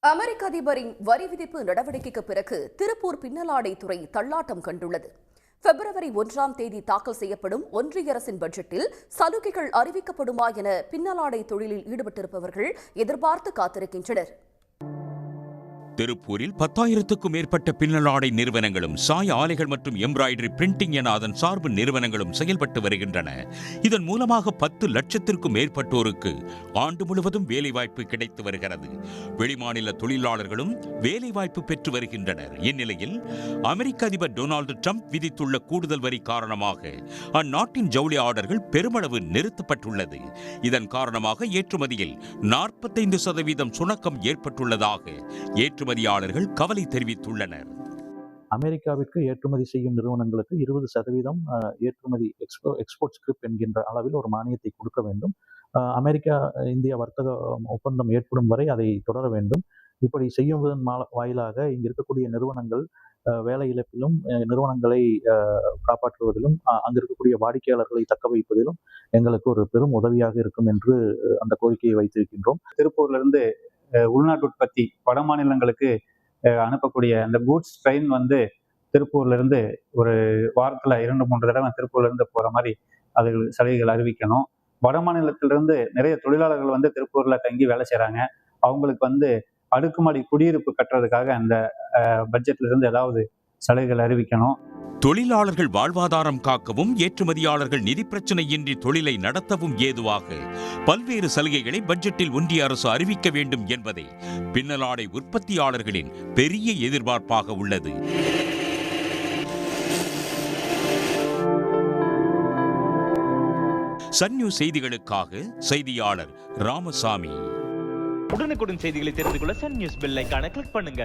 அமெரிக்க அதிபரின் வரி விதிப்பு நடவடிக்கைக்கு பிறகு திருப்பூர் பின்னலாடை துறை தள்ளாட்டம் கண்டுள்ளது. பிப்ரவரி 1ஆம் தேதி தாக்கல் செய்யப்படும் ஒன்றிய அரசின் பட்ஜெட்டில் சலுகைகள் அறிவிக்கப்படுமா என பின்னலாடை தொழிலில் ஈடுபட்டிருப்பவர்கள் எதிர்பார்த்து காத்திருக்கின்றனர். திருப்பூரில் 10,000க்கும் மேற்பட்ட பின்னலாடை நிறுவனங்களும் சாய ஆலைகள் மற்றும் எம்ப்ராய்டரி பிரிண்டிங் என அதன் சார்பு நிறுவனங்களும் செயல்பட்டு வருகின்றன. இதன் மூலமாக 10 லட்சத்திற்கும் மேற்பட்டோருக்கு ஆண்டு முழுவதும் வேலைவாய்ப்பு கிடைத்து வருகிறது. வெளிமாநில தொழிலாளர்களும் வேலைவாய்ப்பு பெற்று வருகின்றனர். இந்நிலையில் அமெரிக்க அதிபர் டொனால்டு டிரம்ப் விதித்துள்ள கூடுதல் வரி காரணமாக அந்நாட்டின் ஜவுளி ஆர்டர்கள் பெருமளவு நிறுத்தப்பட்டுள்ளது. இதன் காரணமாக ஏற்றுமதியில் 45% சுணக்கம் ஏற்பட்டுள்ளதாக ஏற்றுமதியாளர்கள் கவலை தெரிவித்துள்ளனர். அமெரிக்காவிற்கு ஏற்றுமதி செய்யும் நிறுவனங்களுக்கு 20% ஏற்றுமதி எக்ஸ்போர்ட் ஸ்கிரிப்ட் என்கின்ற அளவில் ஒரு மானியத்தை கொடுக்க வேண்டும். அமெரிக்கா இந்தியா வர்த்தக ஒப்பந்தம் ஏற்படும் வரை அதை தொடர வேண்டும். இப்படி செய்யுவதன் வாயிலாக இங்கு இருக்கக்கூடிய நிறுவனங்கள் வேலை இழப்பிலும் நிறுவனங்களை காப்பாற்றுவதிலும் அங்கு இருக்கக்கூடிய வாடிக்கையாளர்களை தக்க வைப்பதிலும் எங்களுக்கு ஒரு பெரும் உதவியாக இருக்கும் என்று அந்த கோரிக்கையை வைத்திருக்கின்றோம். திருப்பூர்ல உள்நாட்டு உற்பத்தி வட மாநிலங்களுக்கு அனுப்பக்கூடிய அந்த கூட்ஸ் ட்ரெயின் திருப்பூர்ல இருந்து ஒரு வாரத்துல 2-3 தடவை திருப்பூர்ல இருந்து போற மாதிரி அது சலுகைகள் அறிவிக்கணும். வட மாநிலத்திலிருந்து நிறைய தொழிலாளர்கள் திருப்பூர்ல தங்கி வேலை செய்யறாங்க. அவங்களுக்கு அடுக்குமாடி குடியிருப்பு கட்டுறதுக்காக அந்த பட்ஜெட்ல இருந்து ஏதாவது சலுகைகள் அறிவிக்கணும். தொழிலாளர்கள் வாழ்வாதாரம் காக்கவும் ஏற்றுமதியாளர்கள் நிதி பிரச்சனையின்றி தொழிலை நடத்தவும் ஏதுவாக பல்வேறு சலுகைகளை பட்ஜெட்டில் ஒன்றிய அரசு அறிவிக்க வேண்டும் என்பதே பின்னலாடை உற்பத்தியாளர்களின் பெரிய எதிர்பார்ப்பாக உள்ளது. சன் நியூஸ் செய்திகளுக்காக செய்தியாளர் ராமசாமி. உடனுக்குடன் செய்திகளை தெரிந்து கொள்ள சன் நியூஸ் பெல் ஐகானை கிளிக் பண்ணுங்க.